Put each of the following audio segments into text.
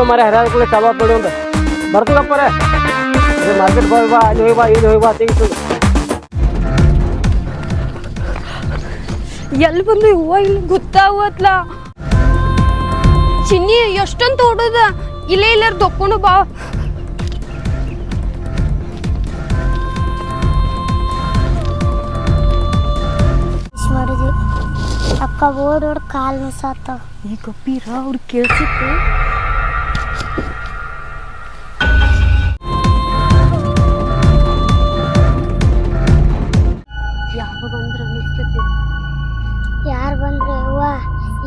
ಮಾರಿ ಹರಿಯಾದ ಕೂಡ ಚಾಲು ಆತ್ ನೋಡಿ ಒಂದು ಬರ್ತದಪ್ಪರ ಮಾರ್ಕೆಟ್ ಹೋಗಿ ಬಾ ಅಲ್ಲಿ ಹೋಗಿ ಬಾ ಇಲ್ಲಿ ಹೋಗಿ ಬಾ ತೆಗಿತು ಎಲ್ಲಿ ಬಂದು ಹೂವ ಇಲ್ಲಿ ಗೊತ್ತಾವತ್ಲ ಚಿನ್ನಿ ಎಷ್ಟಂತ ಹೊಡೋದ ಇಲ್ಲೇ ಇಲ್ಲಾರ ದೊಕ್ಕೊಂಡು ಬಾ ಮಾಡಿದ್ವಿ ಅಕ್ಕ ಓಡೋಡ್ ಕಾಲ್ ಮಿಸಾತಾವ ಈ ಕಪ್ಪೀರ ಅವ್ರು ಕೇಳ್ಸಿತ್ತು ಯಾವ ಬಂದ್ರ ಅನಿಸ್ತೈತಿ ಯಾರು ಬಂದ್ರೆ ಅವ್ವ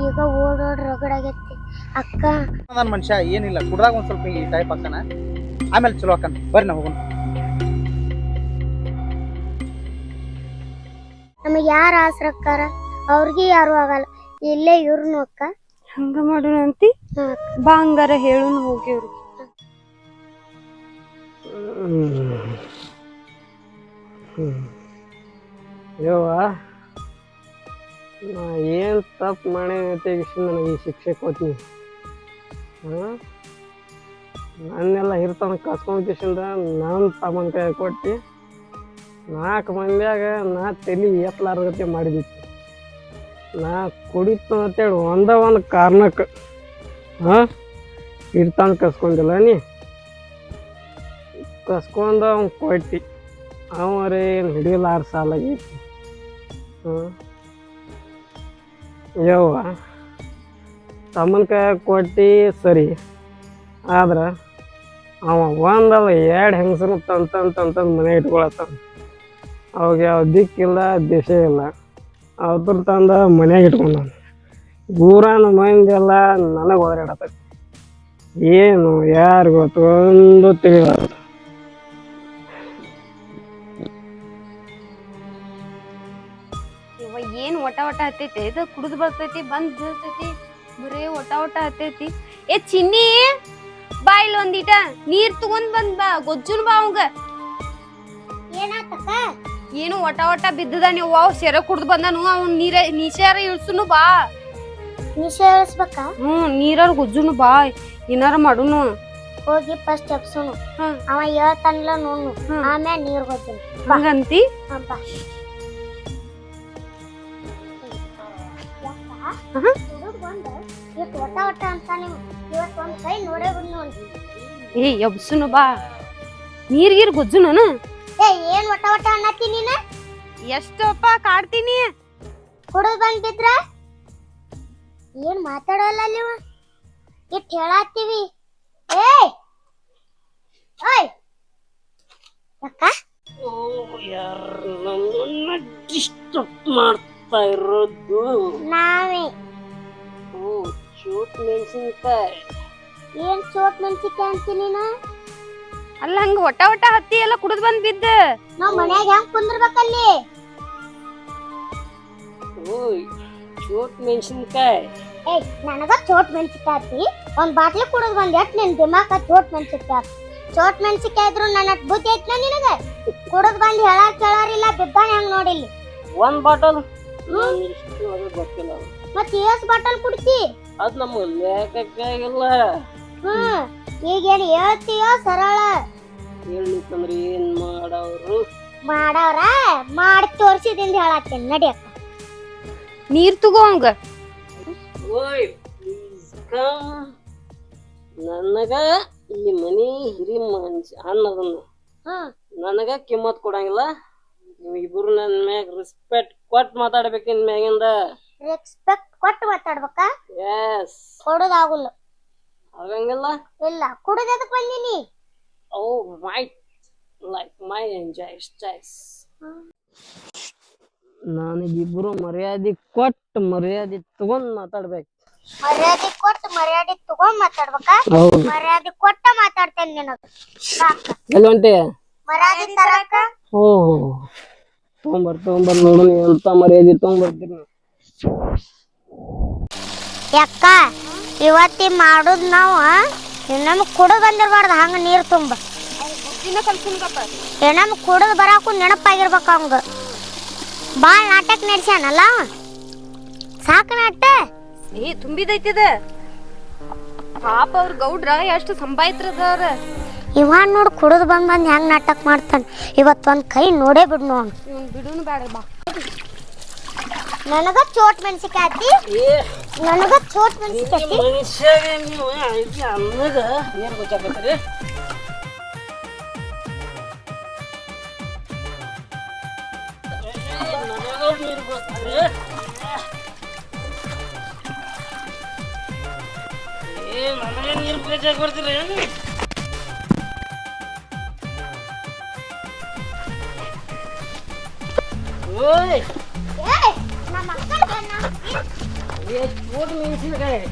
ಈಗ ಓಡೋಡ್ ರಗಡಾಗೈತಿ ಅಕ್ಕ ನನ್ನ ಮನುಷ್ಯ ಏನಿಲ್ಲ ಕುಡ್ದಾಗ ಒಂದ್ ಸ್ವಲ್ಪ ಈ ಟೈಪ್ ಹಾಕನ ಆಮೇಲೆ ಚಲೋ ಹಾಕನ ಬರ್ರಿ ನಾ ಹೋಗೋಣ ನಮಗೆ ಯಾರು ಆಸರಕ್ಕಾರ ಅವ್ರಿಗೆ ಯಾರು ಆಗಲ್ಲ ಇಲ್ಲೇ ಇವ್ರನ್ನು ಅಕ್ಕ ಹಂಗ ಮಾಡೋಣ ಅಂತಿ ಬಾ ಹಂಗಾರ ಹೇಳುನು ಹೋಗ್ಯವ್ರು ಯವ್ವ ನಾ ಏನು ತಪ್ಪು ಮಾಡಿ ತೆಗಿಸಿ ನನಗೆ ಈ ಶಿಕ್ಷೆ ಕೊಡ್ತೀನಿ ನನ್ನೆಲ್ಲ ಹಿರ್ತನ ಕಸ್ಕೊಂಡು ಕಿಸಿಂದ ನಾನು ತಮ್ಮನ ಕೈ ಕೊಟ್ಟು 4 ಮಂದಿಯಾಗ ನಾ ತಲೆ ಎತ್ತಲಾರ್ಗತೆ ಮಾಡಿಬಿಟ್ಟು ನಾ ಕುಡಿತು ಅಂತೇಳಿ ಒಂದು ಕಾರಣಕ್ಕೆ ಹಿರ್ತನ ಕಸ್ಕೊಂಡಿಲ್ಲ ನೀ ಕಸ್ಕೊಂಡು ಅವ್ನು ಕೊಟ್ಟು ಅವರೇ ಏನು ಹಿಡಿಯಲಾರ ಸಾಲಾಗೈತಿ ಯವ್ವ ತಮ್ಮನ ಕೈ ಕೊಟ್ಟು ಸರಿ ಆದ್ರೆ ಅವ ಒಂದಲ್ಲ 2 ಹೆಂಗಸರು ತಂತಂದು ಮನೆ ಇಟ್ಕೊಳತ್ತಾನ ಅವಾಗ ಯಾವ ದಿಕ್ಕಿಲ್ಲ ದಿಶೆ ಇಲ್ಲ ಅವ್ರ ತಂದ ಮನ್ಯಾಗ ಇಟ್ಕೊಂಡ ಊರಾನ ಮಂದಿ ಎಲ್ಲ ನನಗೆ ಓದಾಡತ್ತೈತಿ ಏನು ಯಾರು ಗೊತ್ತು ಒಂದು ತಿಳಿದ ಏನ್ ಒಟ ಹತ್ತೈತಿ ಇದು ಕುಡಿದು ಬರ್ತೈತಿ ಬಂದ್ ಬೀಳ್ತೈತಿ ಬರೇ ಒಟ ಹತ್ತೈತಿ ಏ ಚಿನ್ನಿ ಬಾ ಇಲ್ಲ ಒಂದಿಟ ನೀರ್ ತಗೊಂಡ್ ಬಂದ್ ಬಾ ಗೊಜ್ಜುನ್ ಬಾ ಅವಂಗ ಏನಾತಕ್ಕ ಏನು ಒಟ ಬಿದ್ದದ ನೀವು ಅವ್ ಸೆರ ಕುಡ್ದು ಬಂದನು ಅವ್ನ ನೀಸಾರ ಇಳ್ಸುನು ಬಾ ನಿಶೆ ಹೇಳಿಸ್ಬೇಕಾ ನೀರಾರ ಗೊಜ್ಜುನು ಬಾ ಏನಾರ ಮಾಡುನು ಹೋಗಿ ಫಸ್ಟ್ ಎಪ್ಸುನು ಅವ ಹೇಳ್ತಾನಿಲ್ಲ ನೋಡು ಆಮ್ಯಾಲ ನೀರ್ ಗೊತ್ತಿಲ್ಲ ಹಂಗಂತಿ ಬಾ ಒಟ ಅಂತ ನೀವು ಇವತ್ತು ಒಂದ್ ಕೈ ನೋಡೇ ಬಿಡ್ ನೋಡಿ ಏ ಎಬ್ಸುನು ಬಾ ನೀರ್ಗೀರ್ ಗೊಜ್ಜುನು ಏನ್ ಒಟ ಅನ್ನತ್ತಿ ನೀನ ಎಷ್ಟಪ್ಪ ಕಾಡ್ತೀನಿ ಕುಡಿದ್ ಬಂದಿದ್ರ ಏನ್ ಮಾತಾಡಲ್ಲ ನೀವು ಇಟ್ ಹೇಳತ್ತೀವಿ ಏಯ್ ಓಯ್ ಅಕ್ಕ ಯಾರು ನಮ್ಮನ್ನ ಡಿಸ್ಟರ್ಬ್ ಮಾಡ್ತಾ ಇರೋದು ನಾವೇ ಚೂಟ್ ಮೆಣಸಿನ್ಕಾಯಿ ಏನ್ ಚೋಟ್ ಮೆಣಸಿನ್ಕಾಯಿ ಅಂತೀನಿ ನೀನು ಅಲ್ಲ ಹಂಗ ಒಟ ಹತ್ತಿ ಎಲ್ಲ ಕುಡಿದ್ ಬಂದ್ ಬಿದ್ದ ನಾವ್ ಮನ್ಯಾಗ ಹೆಂಗ್ ಕುಂದ್ರಬೇಕಲ್ಲಿ ಓಯ್ ಚೂಟ್ ಮೆಣಸಿನ್ಕಾಯಿ ಏಯ್ ನನಗ ಚೋಟ್ ಮೆಣಸಿನ್ಕಾಯಿ ಒಂದ್ ಬಾಟ್ಲಿ ಕುಡಿದ್ ಬಂದ್ ಎಟ್ ನಿನ್ ದಿಮಾಕ ಚೋಟ್ ಮೆಣಸಿನ್ಕಾಯಿ ಚೋಟ್ ಮೆಣಸಿನ್ಕಾಯಿ ಇದ್ರು ನನ್ನ ಬುದ್ಧಿ ಐತ್ನ ನಿನಗ ಕುಡಿದ್ ಬಂದ್ ಕೇಳಾರಿಲ್ಲ ಬಿದ್ದಾನ ಹೆಂಗ್ ನೋಡಿಲ್ಲಿ ಒಂದ್ ಬಾಟಲ್ ಗೊತ್ತಿಲ್ಲ ಮತ್ ಎಸ್ ಬಾಟಲ್ ಕುಡ್ತಿ ಅದ್ ನಮ್ಮ ಲೇಖಕ್ಕಾಗಿಲ್ಲ ಈಗೇನ್ ಹೇಳ್ತೀಯೋ ಸರಳ ಹೇಳಿಕಂದ್ರೆ ಏನ್ ಮಾಡವ್ರ ಮಾಡಿ ತೋರ್ಸಿದಿಂದ ಹೇಳತ್ತೇನೆ ನಡಿಯಕ್ಕ ನೀರ್ ತಗೋ ಹಂಗ ಓಯ್ ಪ್ಲೀಸ್ ಕಮ್ ನನಗ ಈ ಮನಿ ಹಿರಿ ಮನುಷ್ಯ ಅನ್ನದನ್ನ ನನಗ ಕಿಮ್ಮತ್ ಕೊಡಂಗಿಲ್ಲ ನೀವಿಬ್ರು ನನ್ನ ಮ್ಯಾಗ ರೆಸ್ಪೆಕ್ಟ್ ಕೊಟ್ಟು ಮಾತಾಡ್ಬೇಕು ಇನ್ ಮ್ಯಾಗಿಂದ ರೆಸ್ಪೆಕ್ಟ್ ಕೊಟ್ಟು ಮಾತಾಡ್ಬೇಕಾ ಎಸ್ ಕೊಡೋದಾಗುಲ್ಲ ಆಗಂಗಿಲ್ಲ ಇಲ್ಲ ಕುಡಿದ ಎದಕ್ ಬಂದಿನಿ ಓ ಮೈ ಲೈಕ್ ಮೈ ಎಂಜಾಯ್ ಚಾಯ್ಸ್ ನನಗಿಬ್ರು ಮರ್ಯಾದೆ ಕೊಟ್ಟು ಮರ್ಯಾದೆ ತಗೊಂಡ್ ಮಾತಾಡ್ಬೇಕು ಮರ್ಯಾದೆ ಕೊಟ್ಟು ಮರ್ಯಾದೆ ತಗೊಂಡ್ ಮಾತಾಡ್ಬೇಕಾ ಮರ್ಯಾದೆ ಕೊಟ್ಟ ಮಾತಾಡ್ತೇನೆ ನಿನಗ ಎಲ್ಲಿ ಹೊಂಟಿ ಮರ್ಯಾದೆ ತರಕ ಓ ತಗೊಂಬರ್ ನೋಡೋಣ ಎಂತ ಮರ್ಯಾದೆ ತಗೊಂಬರ್ತೀನಿ ಯಾಕ ಇವತ್ತಿ ಮಾಡುದ್ ನಾವು ನಮಗ್ ಕುಡದ್ ಬಂದಿರ್ಬಾರ್ದು ಹಂಗ ನೀರ್ ತುಂಬ ನಮಗ್ ಕುಡದ್ ಬರಾಕು ನೆನಪಾಗಿರ್ಬೇಕ ಅವಂಗ ಬಾಳ್ ನಾಟಕ ನಡ್ಸ್ಯಾನಲ್ಲ ಸಾಕ ನಾಟ ಏ ತುಂಬಿದೈತಿದ ಪಾಪ ಅವ್ರ ಗೌಡ್ರ ಎಷ್ಟು ಸಂಪಾಯಿತ್ರದಾರ. ಇವ ನೋಡ್ ಕುಡಿದು ಬಂದ್ ಹೆಂಗ್ ನಾಟಕ ಮಾಡ್ತಾನ. ಇವತ್ತೊಂದ್ ಕೈ ನೋಡೇ ಬಿಡ್ ನೋಡ್. ಇವ್ನ್ ಬಿಡುನು ಬೇಡ ಬಾ. ನನಗ ಚೋಟ್ ಮೆಣಸಿಕಾಯಿ ನನಗ ಚೋಟ್ ಮೆಣಸಿಕಾಯಿ ಮನುಷ್ಯರೇ ನೀವು ಐತಿ ಅನ್ನಗ ನೀರು ಗೊತ್ತಾಗ್ಬೇಕ್ರಿ. ನೀರು ಗೊತ್ತ್ರಿ ನನಗೆ ನೀರು ಬೇಕಾಗಿ ಬರ್ತೀರಿ. ಓಯ್ ನಮ್ಮ ಚೋಟ್ ಮೆಣಸಿನಕಾಯಿ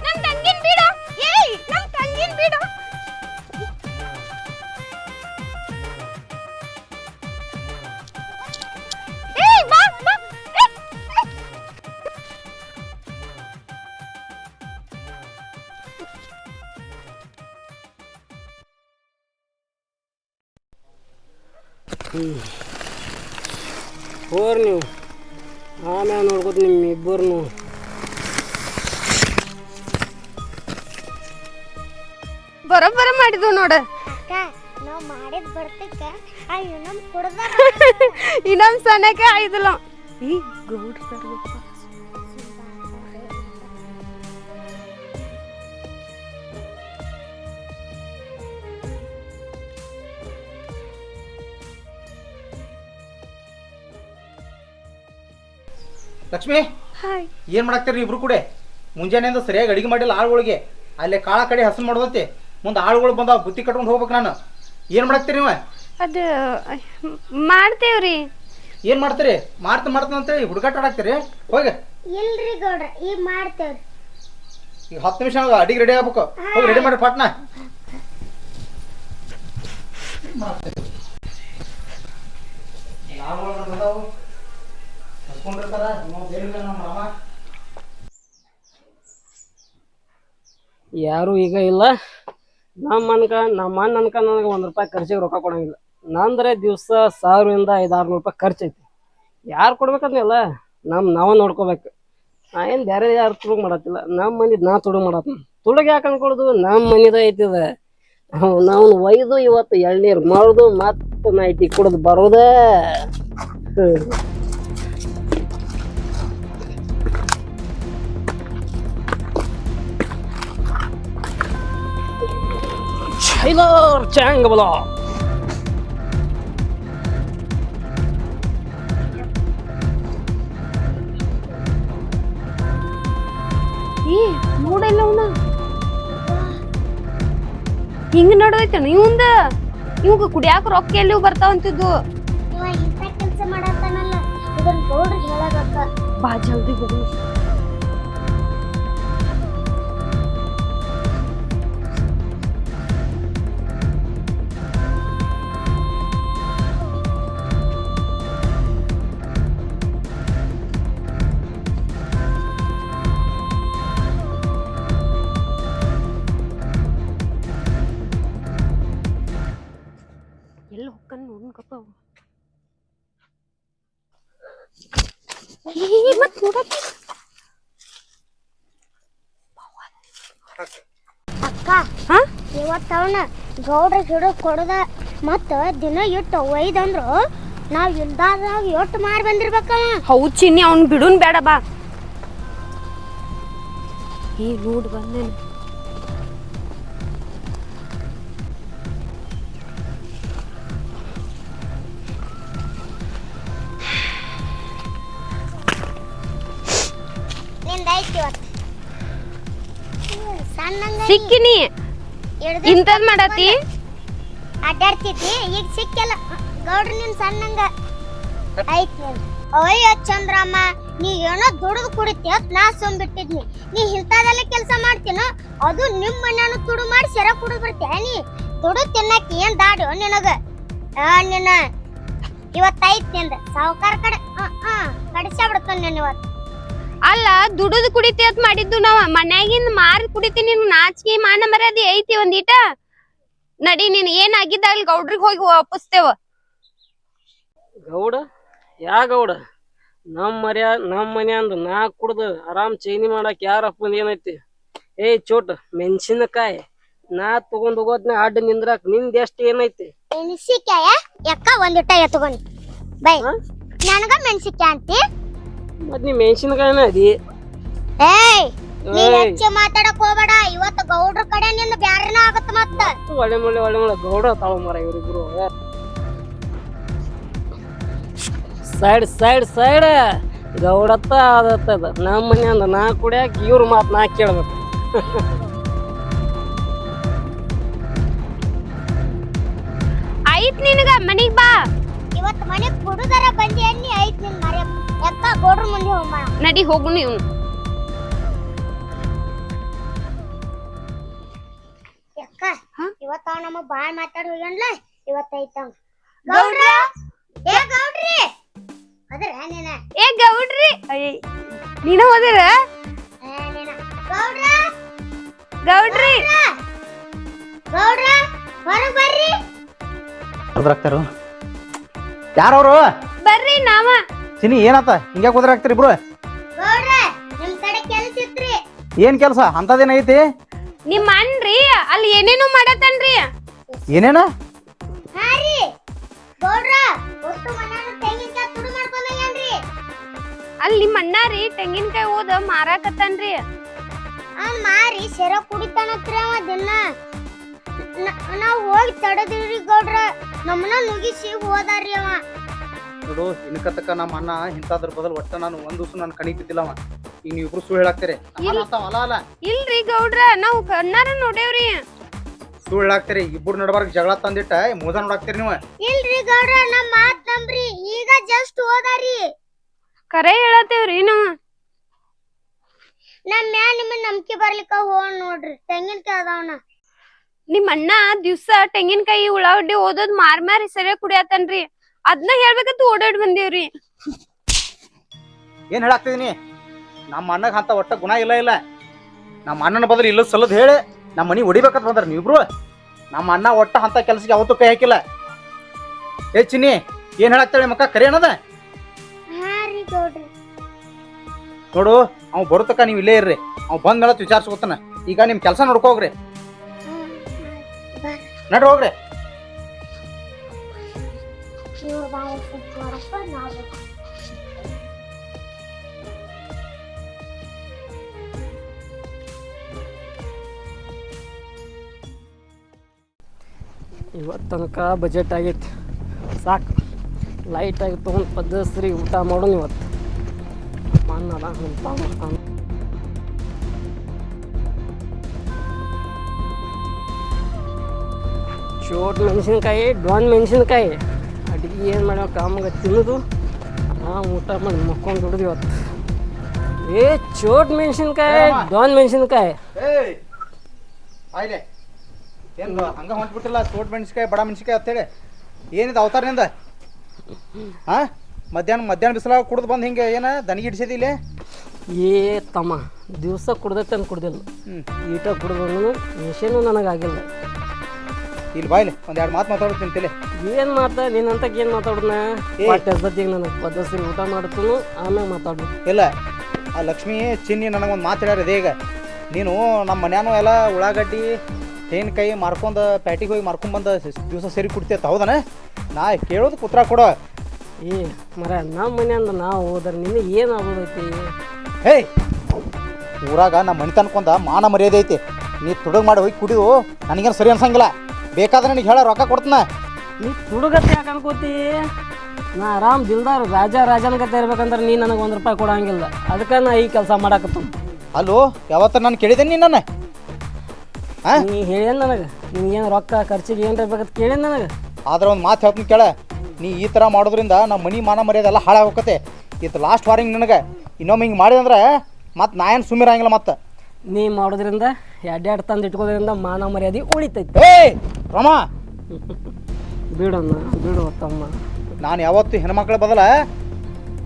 ನಮ್ ತಂಗಿನ್ ಬಿಡು. ಏಯ್ ನಮ್ ತಂಗಿನ್ ಬಿಡು. ಏಯ್ ಬಾ ಬಾ. ಹೋರ್ ನೀವು ಆಮ್ಯಾಗ ನೋಡ್ಬೋದು ನಿಮ್ಮ ಇಬ್ಬರನ್ನು. ಬರೋಬ್ಬರ ಮಾಡಿದ್ವು ನೋಡ. ಅಕ್ಕ ನಾವ್ ಮಾಡಿದ್ ಬರ್ತಕ್ಕ ಅಯ್ಯೋ ನಮ್ ಕುಡ್ದ ಇನ್ನೊಂದ್ ಸಣ್ಣಕ್ಕೆ ಆಯ್ದಲ್ಲ. ಈ ಗೌಡ್ರ ತರ್ಬೇಕಪ್ಪ. ಲಕ್ಷ್ಮಿ ಹಾಯ್. ಏನ್ ಮಾಡಾಕ್ತೀರಿ ಇಬ್ರು ಕೂಡ? ಮುಂಜಾನೆಯಿಂದ ಸರಿಯಾಗಿ ಅಡಿಗೆ ಮಾಡಿಲ್ಲ ಆಳುಗಳಿಗೆ. ಅಲ್ಲೇ ಕಾಳ ಕಡೆ ಹಸನ್ ಮಾಡೋದತ್ತೆ. ಮುಂದೆ ಆಳುಗಳು ಬಂದಾವ, ಬುತ್ತಿ ಕಟ್ಕೊಂಡು ಹೋಗ್ಬೇಕು ನಾನು. ಏನ್ ಮಾಡಾಕ್ತೀರಿ ನೀವು? ಅದು ಮಾಡ್ತೇವ್ರಿ. ಏನ್ ಮಾಡ್ತೀರಿ? ಮಾಡ್ತೀನಿ ಅಂತೇಳಿ ಹುಡುಗಾಟ ಆಡಾಕ್ತೀರಿ. ಹೋಗಿ ಇಲ್ರಿ ಗೌಡ್ರ ಈಗ ಮಾಡ್ತೇವ್ರಿ. ಈಗ 10 ನಿಮಿಷ ಅಡಿಗೆ ರೆಡಿ ಆಗ್ಬೇಕು. ಹೋಗಿ ರೆಡಿ ಮಾಡಿ ಪಾಟ್ನ. ಯಾರು ಈಗ ಇಲ್ಲ. ನಮ್ಮ ಅನ್ಕ ನನಗೆ 1 ರೂಪಾಯಿ ಖರ್ಚಿಗೆ ರೊಕ್ಕ ಕೊಡಂಗಿಲ್ಲ. ನಂದ್ರೆ ದಿವಸ 1000ರಿಂದ 500-600 ರೂಪಾಯಿ ಖರ್ಚೈತಿ. ಯಾರು ಕೊಡ್ಬೇಕಂದ್ನಲ್ಲ ನಾವ ನೋಡ್ಕೋಬೇಕು. ನಾ ಏನು ಬೇರೆ ಯಾರು ತುಡುಗ್ ಮಾಡತ್ತಿಲ್ಲ. ನಮ್ಮ ಮನಿದ್ ನಾ ತುಡುಗ್ ಮಾಡತ್ತ. ತುಡುಗ್ ಯಾಕೆ ಅನ್ಕೊಳುದು? ನಮ್ಮ ಮನಿದ ಐತಿದ. ನಾವು ಒಯ್ದು ಇವತ್ತು ಎಳ್ನೀರು ಮಾಡುದು ಮತ್ತೆ ನೈಟಿ ಕುಡ್ದು ಬರೋದ. Taylor Jangabala. ಏ ನೋಡಲ್ಲ ಅವನ ಹಿಂಗ ನಡೋಯ್ತೇನ ಇವಂದ. ಇವಾಗ ಕುಡಿಯಾಕ ರೊಕ್ಕ ಎಲ್ಲಿ ಬರ್ತಾವಂತಿದ್ದು. ಇವ ಇಂಥ ಕೆಲಸ ಮಾಡತ್ತಾನಲ್ಲ ಇದನ್ನ ಗೌಡ್ರಿಗೆ ಹೇಳಬೇಕ. ಬಾ ಜಲ್ದಿ ಹೋಗಿ. ಎಲ್ಲಿ ಹೊಕ್ಕನ್ ನೋಡ್ಕಪ್ಪ. ಮತ್ ನೋಡಕ್ಕೆ ಅಕ್ಕ ಇವತ್ತವನ ಗೌಡ್ರಿಗೆ ಹಿಡಿದು ಕೊಡದ ಮತ್ತ ದಿನ ಇಟ್ಟು ಒಯ್ದಂದ್ರು ನಾವ್ ಇಲ್ದಾಗ ಎಟ್ಟು ಮಾರಿ ಬಂದಿರ್ಬೇಕವ. ಹೌದ್ ಚಿನ್ನಿ ಅವ್ನ್ ಬಿಡುನ್ ಬೇಡ ಬಾ. ಏ ನೋಡ್ ಬಂದೇನ. ಸಿಕ್ಕಿನಿ ಇಂತದ್ ಮಾಡತಿ ಅಡ್ಡಾಡ್ತಿದ್ದಿ ಈಗ ಸಿಕ್ಕಲ್ಲ ಗೌಡ್ರ ನಿನ್ ಸಣ್ಣಂಗ ಐತಿ. ಅಯ್ಯ ಚಂದ್ರಮ್ಮ ನೀ ಏನೋ ದುಡಿದು ಕುಡಿತಿ ಅಂತ ನಾ ಸುಮ್ಬಿಟ್ಟಿದ್ನಿ. ನೀ ಇಂಥದೆಲ್ಲ ಕೆಲಸ ಮಾಡ್ತೀನ ಅದು ನಿಮ್ ಮನ್ಯಾನು ತುಡು ಮಾಡಿ ಸೆರ ಕುಡಿದು ಬರ್ತೀಯ. ನೀ ದುಡು ತಿನ್ನಕ್ ಏನ್ ದಾಡು ನಿನಗ? ನಿನ್ನ ಇವತ್ತೈತ್ ನಿಂದ ಸಾವುಕಾರ ಕಡೆ ಕಡಿಸ ಬಿಡ್ತಾನ ನೀನ್ ಇವತ್ತು. ಅಲ್ಲ ದುಡಿದು ಕುಡಿತಿ ಅಂತ ಮಾಡಿದ್ದು ನಾವ ಮನ್ಯಾಗಿಂದ ಮಾರಿ ಕುಡಿತಿ. ನಿನ್ ನಾಚಿಕೆ ಮಾನ ಮರ್ಯಾದೆ ಐತಿ ಒಂದೀಟ? ನಡಿ ನೀನ್ ಏನಾಗಿದ್ದಾಗಲಿ ಗೌಡ್ರಿಗೆ ಹೋಗಿ ವಾಪಸ್ತೇವ. ಗೌಡ ಯಾ ಗೌಡ? ನಮ್ಮ ಮನೆ ಅಂದ ನಾ ಕುಡ್ದು ಆರಾಮ್ ಚೈನಿ ಮಾಡಕ್ ಯಾರಪ್ಪ ಮಂದಿ ಏನೈತಿ? ಏಯ್ ಚೋಟ್ ಮೆಣಸಿನಕಾಯಿ ನಾ ತಗೊಂಡ್ ಹೋಗೋದ್ನ ಅಡ್ಡ ನಿಂದ್ರಾಕ್ ನಿಂದ ಎಷ್ಟ್ ಏನೈತಿ? ಮೆಣಸಿಕಾಯ ಯಕ್ಕ ಒಂದಿಟ್ಟ ಎತ್ಕೊಂಡಿ ಬೈ ನನಗ ಮೆಣಸಿಕಾಯ ಅಂತಿ. ಮತ್ ನೀ ಮೆಣಸಿನಕಾಯಿನ ಅದಿ. ಏಯ್ ನೀ ಹೆಚ್ಚು ಮಾತಾಡಕ್ ಹೋಗ್ಬೇಡ. ಇವತ್ತು ಗೌಡ್ರ ಕಡೆ ನಿಂದ ಬ್ಯಾರೇನ ಆಗತ್ತ ಮತ್ತ. ಒಳ್ಳೆ ಮುಳ್ಳೆ ಗೌಡ ತಾಳ ಮರ ಇವ್ರಿಬ್ರು. ಸೈಡ್ ಗೌಡತ್ತ ಅದತ್ತದ. ನಮ್ಮ ಮನೆ ಅಂದ ನಾ ಕುಡಿಯಾಕ ಇವ್ರ ಮಾತ್ ನಾ ಕೇಳ್ಬೇಕು. ಆಯ್ತ್ ನಿನಗ ಮನಿಗ್ ಬಾ. ಇವತ್ತು ಮನೆಗ್ ಕುಡುದರ ಬಂದಿ ಅನ್ನಿ ಐತ್ ನಿನ್ ಮರೆ ಯಕ್ಕ ಗೌಡ್ರ ಮುಂದೆ ಹೋಗೋಣ. ನಡಿ ಹೋಗು ನೀವು. ಯಕ್ಕ ಇವತ್ತ ಅವ ನಮ್ಮ ಬಾಳ್ ಮಾತಾಡ್ ಹೋಗ್ಯಾನ್ಲ. ಇವತ್ತೈತಂಗ ಗೌಡ್ರ ಏ ಗೌಡ್ರಿ ಅದ್ರ ನೀನ ಏ ಗೌಡ್ರಿ ನೀನ ಹೋದಿರ? ನೀನ ಗೌಡ್ರ ಗೌಡ್ರಿ ಗೌಡ್ರ ಹೊರಗ್ ಬರ್ರಿ. ಕುದ್ರಾಕ್ತಾರು ಯಾರವ್ರು? ಬರ್ರಿ ನಾವ. ಚಿನಿ ಏನಾತ ಹಿಂಗ್ಯಾ ಕುದ್ರಾಕ್ತಾರ ಇಬ್ರು? ಗೌಡ್ರ ನಿಮ್ ಕಡೆ ಕೆಲ್ಸ ಇತ್ರಿ. ಏನ್ ಕೆಲಸ ಅಂತದೇನೈತಿ? ನಿಮ್ ಅನ್ರಿ ಅಲ್ಲಿ ಏನೇನೋ ಮಾಡತನ್ರಿ. ಏನೇನ? ಹಾ ರೀ ಗೌಡ್ರ ಒಟ್ಟು ಮನಾನ ತೆಂಗಿನಕಾಯಿ ತುಡು ಮಾಡ್ಕೊಂಡ್ ಹೋಗ್ಯಾನ್ರಿ. ಅಲ್ಲಿ ನಿಮ್ ಅಣ್ಣ ರೀ ತೆಂಗಿನಕಾಯಿ ಓದ ಮಾರಾಕತ್ತನ್ರಿ. ಅವ್ನ್ ಮಾರಿ ಸೆರ ಕುಡಿತಾನತ್ರಿ ಅವ ದಿನ. ನಾವ್ ಹೋಗಿ ತಡದಿವ್ರಿ ಗೌಡ್ರ. ನಮ್ಮನ್ನ ನುಗಿಸಿ ಹೋದಾರಿ ಅವ. ನೋಡು ಇನ್ಕತಕ್ಕ ನಮ್ಮ ಅಣ್ಣ ಇಂಥದ್ರ ಬದಲು ಒಟ್ಟ ನಾನು ಒಂದ್ ದಿವ್ಸ ನಾನು ಕಣಿ ಬಿದ್ದಿಲ್ಲ ಅವ. ಈಗ ನೀವು ಇಬ್ರು ಸುಳ್ಳು ಹೇಳಾಕ್ತೀರಿ. ಅಲ್ಲ ಇಲ್ರಿ ಗೌಡ್ರ ನಾವ್ ಕಣ್ಣಾರ ನೋಡೇವ್ರಿ. ಸುಳ್ಳು ಹೇಳಾಕ್ತೀರಿ. ಇಬ್ರು ನಡಬಾರ್ಗ ಜಗಳ ತಂದಿಟ್ಟ ಮೋದ ನೋಡಾಕ್ತೀರಿ ನೀವು. ಇಲ್ರಿ ಗೌಡ್ರ ನಮ್ ಮಾತ್ ನಂಬ್ರಿ. ಈಗ ಜಸ್ಟ್ ಹೋದಾರಿ. ಕರೆ ಹೇಳತ್ತೇವ್ರಿ ನಾವ್. ನಮ್ ಮ್ಯಾ ನಿಮ್ಮನ್ ನಂಬಿಕೆ ಬರ್ಲಿಕ್ಕ ಹೋಗ್ ನೋಡ್ರಿ. ತೆಂಗಿನಕಾಯಿ ಅದಾವನ. ನಿಮ್ ಅಣ್ಣ ದಿವ್ಸ ತೆಂಗಿನಕಾಯಿ ಉಳ್ಳಾಗಡ್ಡಿ ಓದೋದ್ ಮಾರಿ ಸರಿಯ ಕುಡಿಯತನ್ರಿ. ಅದ್ನ ಹೇಳ್ಬೇಕಂತ ಓಡಾಡ್ ಬಂದೇವ್ರಿ. ಏನ್ ಹೇಳಾಕ್ತಿದೀನಿ? ನಮ್ಮ ಅಣ್ಣಗ ಅಂತ ಒಟ್ಟ ಗುಣ ಇಲ್ಲ. ನಮ್ಮ ಅಣ್ಣನ ಬದಲು ಇಲ್ಲ ಸಲದ್ ಹೇಳಿ ನಮ್ಮ ಮನಿ ಹೊಡಿಬೇಕಂತ ಬಂದ್ರ ನೀವಿಬ್ರು. ನಮ್ಮ ಅಣ್ಣ ಒಟ್ಟ ಅಂತ ಕೆಲ್ಸಕ್ಕೆ ಯಾವತ್ತೂ ಕೈ ಹಾಕಿಲ್ಲ. ಏ ಚಿನ್ನಿ ಏನ್ ಹೇಳಾಕ್ತಾಳೆ ಮಕ್ಕ ಕರಿ ಅನ್ನದ? ಹಾ ರೀ ಗೌಡ್ರಿ. ನೋಡು ಅವ್ ಬರುತ್ತಕ್ಕ ನೀವ್ ಇಲ್ಲೇ ಇರ್ರಿ. ಅವ್ ಬಂದ್ ಮೇಲೆ ವಿಚಾರಿಸ್ಕೊತಾನ. ಈಗ ನಿಮ್ ಕೆಲಸ ನೋಡ್ಕೋ ಹೋಗ್ರಿ. ನಡ್ರಿ ಹೋಗ್ರಿ. ಇವತ್ತು ತನಕ ಬಜೆಟ್ ಆಗೈತಿ ಸಾಕು. ಲೈಟಾಗಿ ತೊಗೊಂಡು ಪದ್ದಸ್ರಿ ಊಟ ಮಾಡೋಣ ಇವತ್ತು. ಮಣ್ಣದ ಚೋಟ್ ಮೆಣಸಿನ್ಕಾಯಿ ಡಾನ್ ಮೆಣಸಿನ್ಕಾಯಿ ಅಡುಗೆ ಏನು ಮಾಡ್ಯಾವ ಕಾಮಾಗ ತಿನ್ನೋದು ಊಟ ಮಾಡಿ ಮಕ್ಕೊಂಡು ದುಡ್ದು ಇವತ್ತು. ಏ ಚೋಟ್ ಮೆಣಸಿನ್ಕಾಯಿ ಡಾನ್ ಮೆಣಸಿನ್ಕಾಯಿ ಆಯ್ಲೆ ಏನು ಹಂಗ ಹೊಂಟ್ಬಿಟ್ಟಿಲ್ಲ. ತೋಟ ಮೆಣಸಿಕಾಯಿ ಬಡ ಮೆಣಸಿಕಾಯಿ ಅಂತೇಳಿ ಏನಿದೆ ಅವತಾರನಿಂದ? ಹಾ ಮಧ್ಯಾಹ್ನ ಬಿಸಿಲಾಗ ಕುಡ್ದು ಬಂದು ಹಿಂಗೆ ಏನ ದನಿಗೆ ಹಿಡಿಸಿದಿ ಇಲ್ಲಿ? ಏ ತಮ್ಮ ದಿವಸ ಕುಡ್ದೈತೆ ಅಂತ ಕುಡ್ದಿಲ್ಲ. ಈಟ ಕುಡ್ದು ವಿಷಯನೂ ನನಗಾಗಿಲ್ಲ. ಇಲ್ಲಿ ಬಾಯ್ಲಿ ಒಂದೆರಡು ಮಾತು ಮಾತಾಡ್ತೀನಿ ತಿಳಿ. ಏನು ಮಾತಾ ನೀನಂತ ಏನು ಮಾತಾಡೋಣ? ಈಗ ನನಗೆ ಪದ್ದಸ್ರಿ ಊಟ ಮಾಡ್ತು ಆಮೇಲೆ ಮಾತಾಡು. ಇಲ್ಲ ಆ ಲಕ್ಷ್ಮಿ ಚಿನ್ನಿ ನನಗೊಂದು ಮಾತು ಹೇಳ್ಯಾರ ಇದೆ. ಈಗ ನೀನು ನಮ್ಮ ಮನ್ಯಾನು ಎಲ್ಲ ಉಳ್ಳಾಗಡ್ಡಿ ತೆಂಗಿನಕಾಯಿ ಮಾರ್ಕೊಂಡು ಪ್ಯಾಟಿಗೆ ಹೋಗಿ ಮಾರ್ಕೊಂಡ್ಬಂದು ದಿವಸ ಸೇರಿ ಕುಡ್ತೇತ ಹೌದನ? ನಾ ಕೇಳೋದು ಉತ್ತರ ಕೊಡೋ. ಏ ಮರ ನಮ್ಮ ಮನೆ ಅಂದ ನಾವು ಹೋದ್ರೆ ನಿನ್ನ ಏನು ಆಗೋದೈತಿ? ಹೇಯ್ ಊರಾಗ ನಮ್ಮ ಮನೆ ತನ್ಕೊಂಡ ಮಾನ ಮರ್ಯಾದೆ ಐತಿ. ನೀ ತುಡುಗ್ ಮಾಡಿ ಹೋಗಿ ಕುಡಿದು ನನಗೇನು ಸರಿ ಅನ್ಸಂಗಿಲ್ಲ. ಬೇಕಾದ್ರೆ ನನಗೆ ಹೇಳ ರೊಕ್ಕ ಕೊಡ್ತಾನ. ನೀ ತುಡುಗತ್ತೆ ಯಾಕೆ ಅನ್ಕೋತಿ? ನಾ ಆರಾಮ್ ದಿಲ್ದಾರ್ ರಾಜನ ಗತೆ ಇರ್ಬೇಕಂದ್ರೆ ನೀ ನನಗೆ ₹1 ಕೊಡಂಗಿಲ್ಲ. ಅದಕ್ಕೆ ನಾ ಈ ಕೆಲಸ ಮಾಡಾಕತ್ತ. ಅಲ್ಲೋ ಯಾವತ್ತ ನಾನು ಕೇಳಿದ್ದೇನೆ ನೀ ನನ್ನ ನೀ ಹೇಳ್ಯಾನ ನನಗೆ ನಿನ್ಗೇನು ರೊಕ್ಕ ಖರ್ಚಿಗೆ ಏನು ಇರ್ಬೇಕಂತ ಕೇಳೇನು ನನಗೆ. ಆದ್ರೆ ಒಂದು ಮಾತು ಹೇಳ್ತೀನಿ ಕೇಳ. ನೀ ಈ ಥರ ಮಾಡೋದ್ರಿಂದ ನಮ್ಮ ಮನೆ ಮಾನ ಮರ್ಯಾದೆ ಎಲ್ಲ ಹಾಳಾಗಿ ಹೋಗತ್ತೆ. ಇದು ಲಾಸ್ಟ್ ವಾರಿಂಗ್ ನನಗೆ. ಇನ್ನೊಮ್ಮೆ ಹಿಂಗೆ ಮಾಡಿದಂದ್ರೆ ಮತ್ತೆ ನಾ ಏನು ಸುಮ್ಮಿರಂಗಿಲ್ಲ. ಮತ್ತೆ ನೀ ಮಾಡೋದ್ರಿಂದ ಎರಡು ತಂದು ಇಟ್ಕೋದ್ರಿಂದ ಮಾನ ಮರ್ಯಾದೆ ಉಳಿತೈತಿ. ಏಯ್ ರಮ ಬಿಡಣ್ಣ ಬಿಡು ತಮ್ಮ. ನಾನು ಯಾವತ್ತು ಹೆಣ್ಮಕ್ಳ ಬದಲ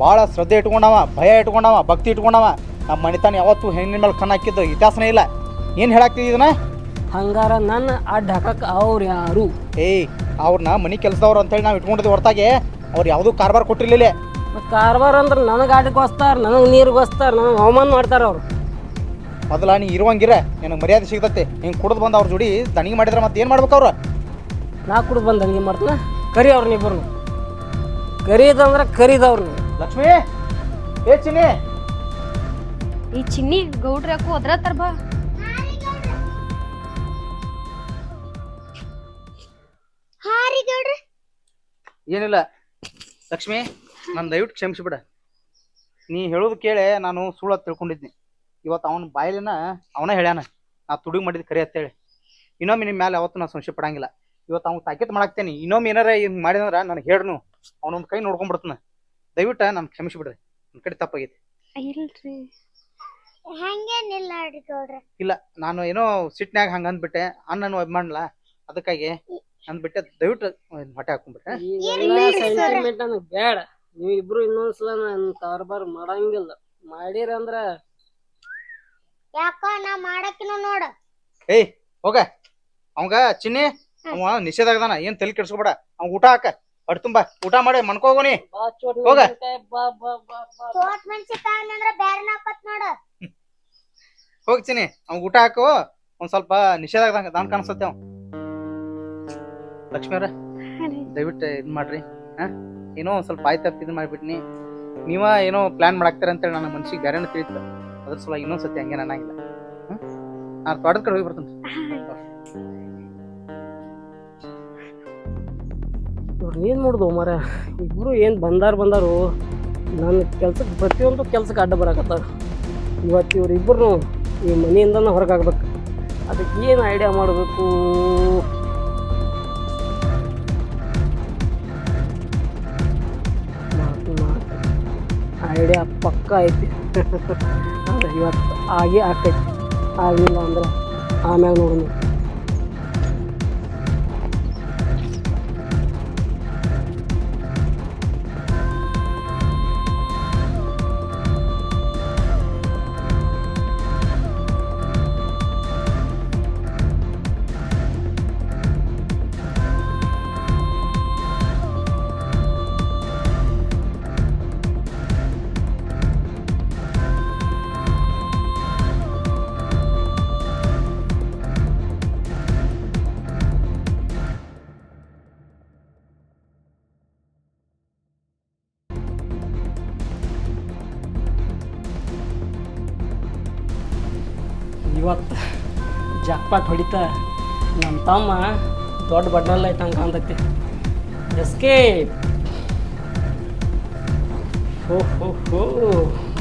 ಭಾಳ ಶ್ರದ್ಧೆ ಇಟ್ಕೊಂಡವ, ಭಯ ಇಟ್ಕೊಂಡವ, ಭಕ್ತಿ ಇಟ್ಕೊಂಡವ. ನಮ್ಮ ಮನೆತಾನ ಯಾವತ್ತು ಹೆಣ್ಣಿನ ಮೇಲೆ ಕಣ್ಣು ಹಾಕಿದ್ದು ಇತಿಹಾಸನೇ ಇಲ್ಲ. ಏನು ಹೇಳಾಕ್ತಿದ್ದಿ ಇದನ್ನ? ಹಂಗಾರ ನನ್ನ ಅಡ್ಡ ಹಾಕಕ್ಕೆ ಅವ್ರು ಯಾರು? ಏಯ್ ಅವ್ರನ್ನ ಮನೆ ಕೆಲಸದವ್ರು ಅಂತೇಳಿ ನಾವು ಇಟ್ಕೊಂಡಿದ್ವಿ ಹೊರತಾಗೆ ಅವ್ರು ಯಾವುದೂ ಕಾರ್ಬಾರ್ ಕೊಟ್ಟಿರ್ಲಿಲ್ಲ. ಕಾರ್ಬಾರ್ ಅಂದ್ರೆ ನನಗೆ ಆಟಕ್ಕೋಸ್ತಾರ, ನನಗೆ ನೀರಿಗೋಸ್ತಾರ, ನನಗೆ ಅವಮಾನ ಮಾಡ್ತಾರ ಅವ್ರು. ಮೊದಲ ನೀ ಇರುವಂಗಿರ ನಿನಗೆ ಮರ್ಯಾದೆ ಸಿಗ್ತತ್ತೆ. ಹಿಂಗೆ ಕುಡಿದು ಬಂದು ಅವ್ರ ಜೋಡಿ ದಣಿಗೆ ಮಾಡಿದ್ರೆ ಮತ್ತೆ ಏನು ಮಾಡ್ಬೇಕು ಅವ್ರು? ನಾ ಕುಡ್ದು ಬಂದು ಹಂಗೆ ಮಾಡ್ತಾನೆ. ಕರಿ ಅವ್ರನ್ನ ಇಬ್ಬರು, ಕರೀದಂದ್ರೆ ಕರೀದವ್ರು. ಲಕ್ಷ್ಮಿ, ಏ ಚಿನ್ನಿ, ಈ ಚಿನ್ನಿ ಗೌಡ್ರ ಯಾಕೋ ಅದ್ರ ಬಾ. ಹಾರಿ ಗೌಡ್ರ. ಏನಿಲ್ಲ ಲಕ್ಷ್ಮಿ, ನಾನು ದಯವಿಟ್ಟು ಕ್ಷಮಿಸಿಬಿಡ. ನೀ ಹೇಳೋದು ಕೇಳಿ ನಾನು ಸುಳ್ಳು ತಿಳ್ಕೊಂಡಿದ್ನಿ. ಇವತ್ತು ಅವನ ಬಾಯಿಲಿನ ಅವನ ಹೇಳ್ಯಾನ ನಾ ತುಡುಗಿ ಮಾಡಿದ್ ಕರಿ ಅಂತೇಳಿ. ಇನ್ನೊಮ್ಮೆ ನಿಮ್ಮ ಮೇಲೆ ಯಾವತ್ತೂ ನಾನು ಸಂಶಯ ಪಡಂಗಿಲ್ಲ. ಇವತ್ತು ಅವ್ನು ತಾಕೀತು ಮಾಡಾಕ್ತೇನೆ. ಇನ್ನೊಮ್ಮೆ ಏನಾರ ಹಿಂಗೆ ಮಾಡಿದ್ರೆ ನನಗೆ ಹೇಳ್ನು, ಅವನೊಂದು ಕೈ ನೋಡ್ಕೊಂಡ್ಬಿಡ್ತಾನೆ. ದಯವಿಟ್ಟು ನಾನು ಕ್ಷಮಿಸಿಬಿಡ್ರಿ, ನನ್ನ ಕಡೆ ತಪ್ಪಾಗೈತಿ. ಇಲ್ರಿ ಹಂಗೇನಿಲ್ಲ ಅಡ್ರಿ ಗೌಡ್ರ. ಇಲ್ಲ, ನಾನು ಏನೋ ಸಿಟ್ನ್ಯಾಗ ಹಂಗೆ ಅಂದ್ಬಿಟ್ಟೆ. ಅಣ್ಣನು ಅಭಿಮಾನಲ್ಲ, ಅದಕ್ಕಾಗಿ ಅಂದ್ಬಿಟ್ಟೆ. ದಯವಿಟ್ಟು ಹೊಟ್ಟೆ ಹಾಕೊಂಡ್ಬಿಟ್ರೆ. ಸೆಂಟಿಮೆಂಟ್ ನನಗೆ ಬೇಡ. ನೀವು ಇಬ್ರು ಇನ್ನೊಂದ್ಸಲ ನನ್ನ ಕಾರ್ಬಾರ್ ಮಾಡಂಗಿಲ್ಲ. ಮಾಡಿರಂದ್ರ ಯಾಕ ನಾ ಮಾಡಕಿನ ನೋಡ. ಏಯ್ ಹೋಗ, ಅವಂಗ ಚಿನ್ನಿ ಅವ ನಿಷೇಧ ಆಗದಾನ. ಏನ್ ತಲೆ ಕೆಡ್ಸ್ಕೊಬೇಡ. ಅವ್ನ ಊಟ ಹಾಕ, ಹೊಟ್ಟೆ ತುಂಬ ಊಟ ಮಾಡಿ ಮನ್ಕೋಗೋನಿ. ಹೋಗ. ಚೋಟ್ ಮೆಣಸಿಕಾಯಿ ಅಂದ್ರ ಬ್ಯಾರನ ಹಾಕತ್ ನೋಡ. ಹೋಗಿ ಚಿನ್ನಿ, ಅವ್ನ ಊಟ ಹಾಕು. ಒಂದ್ ಸ್ವಲ್ಪ ನಿಷೇಧ ಆಗದಂಗ ದಾನ್ ಕಾಣಿಸ್ತತೆ ಅವ್. ಲಕ್ಷ್ಮೀರ, ದಯವಿಟ್ಟು ಇದ್ ಮಾಡ್ರಿ. ಏನೋ ಒಂದ್ ಸ್ವಲ್ಪ ಆಯ್ತು ಇದನ್ ಮಾಡ್ಬಿಟ್ನಿ. ನೀವ ಏನೋ ಪ್ಲಾನ್ ಮಾಡಾಕ್ತಾರ ಅಂತೇಳಿ ನನ್ನ ಮನ್ಸಿಗೆ ಬೇರೆನ ತಿಳಿತ. ಅದ್ರ ಸಲ ಇನ್ನೊಂದ್ಸತಿ ಹಂಗೇನ್ ಅನ್ನಂಗಿಲ್ಲ. ನಾನು ತೋಟದ ಕಡೆ ಹೋಗಿ ಬರ್ತೇನೆ. ಇವ್ರು ಏನ್ ಮಾಡುದು ಮರ, ಇಬ್ರು ಏನ್ ಬಂದಾರು ನನ್ನ ಕೆಲ್ಸಕ್ಕೆ, ಪ್ರತಿಯೊಂದು ಕೆಲ್ಸಕ್ಕೆ ಅಡ್ಡ ಬರಾಕತ್ತಾರ. ಇವತ್ತು ಇವ್ರು ಇಬ್ಬರು ಈ ಮನೆಯಿಂದ ಹೊರಗಾಗ್ಬೇಕು. ಅದಕ್ಕೆ ಏನು ಐಡಿಯಾ ಮಾಡಬೇಕು? ಐಡಿಯಾ ಪಕ್ಕ ಐತಿ. ಅದೇ ಇವತ್ತು ಆಗೇ ಆಗ್ತೈತಿ. ಆಗಲಿಲ್ಲ ಅಂದ್ರೆ ಆಮ್ಯಾಗ ನೋಡೋಣ. ಇವತ್ತು ಜಾಕ್ಪಾಟ್ ಹೊಡಿತಾ ನಮ್ಮ ತಮ್ಮ ದೊಡ್ಡ ಬಡ್ಡಲ್ಲ ಐತಂಗೆ ಕಾಣ್ತೈತಿ. ಎಸ್ಕೇಪ್. ಹೋ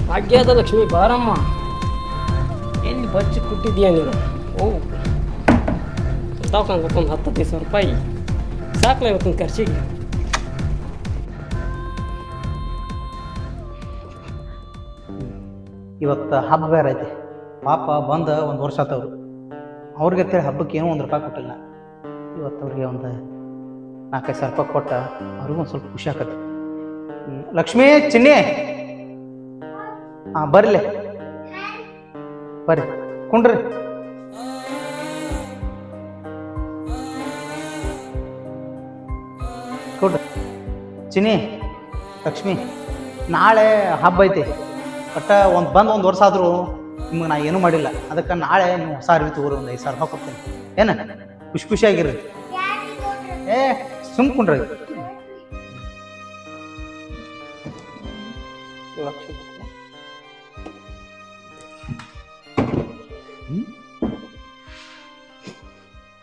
ಭಾಗ್ಯದ ಲಕ್ಷ್ಮಿ ಬಾರಮ್ಮ. ಎಲ್ಲಿ ಬಚ್ಚಿ ಕೊಟ್ಟಿದ್ದೀಯ ನೀನು? ತಾವ್ಕೊಂಡ್ಬತ್ತೊಂದು 10-15 ರೂಪಾಯಿ ಸಾಕಲ್ಲ ಇವತ್ತೊಂದು ಖರ್ಚಿಗೆ. ಇವತ್ತು ಹಬ್ಬ ಬೇರೆ ಐತಿ. ಪಾಪ ಬಂದು 1 ವರ್ಷ ಆತವ್ರು. ಅವ್ರಿಗೆ ಅಂತೇಳಿ ಹಬ್ಬಕ್ಕೆ ಏನೋ 1 ರೂಪಾಯಿ ಕೊಟ್ಟಿಲ್ಲ. ಇವತ್ತು ಅವ್ರಿಗೆ ಒಂದು 4-5 ರೂಪಾಯಿ ಕೊಟ್ಟ ಅವ್ರಿಗೂ ಒಂದು ಸ್ವಲ್ಪ ಖುಷಿ ಆಕತಿ. ಲಕ್ಷ್ಮಿ, ಚಿನ್ನಿ, ಬರ್ಲಿ ಬರ್ರಿ, ಕುಂಡ್ರಿ. ಕೊಡ್ರಿ ಚಿನ್ನಿ, ಲಕ್ಷ್ಮಿ, ನಾಳೆ ಹಬ್ಬ ಐತಿ. ಬಟ್ ಬಂದು 1 ವರ್ಷ ಆದರೂ ನಿಮ್ಗೆ ನಾ ಏನೂ ಮಾಡಿಲ್ಲ. ಅದಕ್ಕೆ ನಾಳೆ ನೀವು ಹೊಸ ಅರಿವಿ ತಗೋರಿ, ಒಂದು 5,000 ರೂಪಾಯಿ ಕೊಡ್ತೀನಿ. ಏನ ಖುಷಿಯಾಗಿರ್ರಿ. ಏ ಸುಮ್ಕೊಂಡ್ರಿ.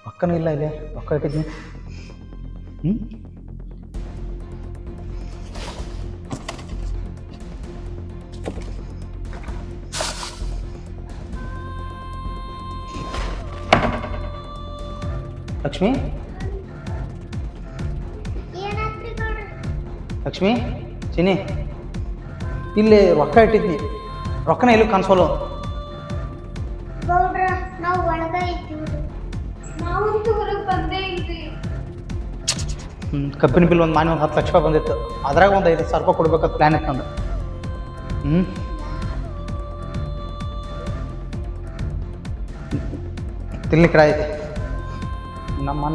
ರೊಕ್ಕನೂ ಇಲ್ಲ, ಇಲ್ಲಿ ರೊಕ್ಕ ಇಟ್ಟಿದ್ನಿ. ಲಕ್ಷ್ಮಿ, ಲಕ್ಷ್ಮಿ, ಚಿನ್ನಿ, ಇಲ್ಲಿ ರೊಕ್ಕ ಇಟ್ಟಿದ್ನಿ. ರೊಕ್ಕನ ಎಲ್ಲೂ ಕಾಣಿಸೋಲ್ಲ. ಗೌಡ್ರ, ನಾವು ಒಳಗ ಇದ್ದೀವಿ. ನಾವಂತೂ ಹೊರಗೆ ಬಂದೇ ಇಲ್ರಿ. ಕಬ್ಬಿನ ಬಿಲ್ ಒಂದು 10 ಲಕ್ಷ ರೂಪಾಯಿ ಬಂದಿತ್ತು. ಅದ್ರಾಗ ಒಂದು 5,000 ರೂಪಾಯಿ ಕೊಡ್ಬೇಕಂತ ಪ್ಲ್ಯಾನ್ ಇತ್ತು ನಂದು. ತಿನ್ಲಿಕ್ಕೆ ಐತಿ. ನಮ್ಮ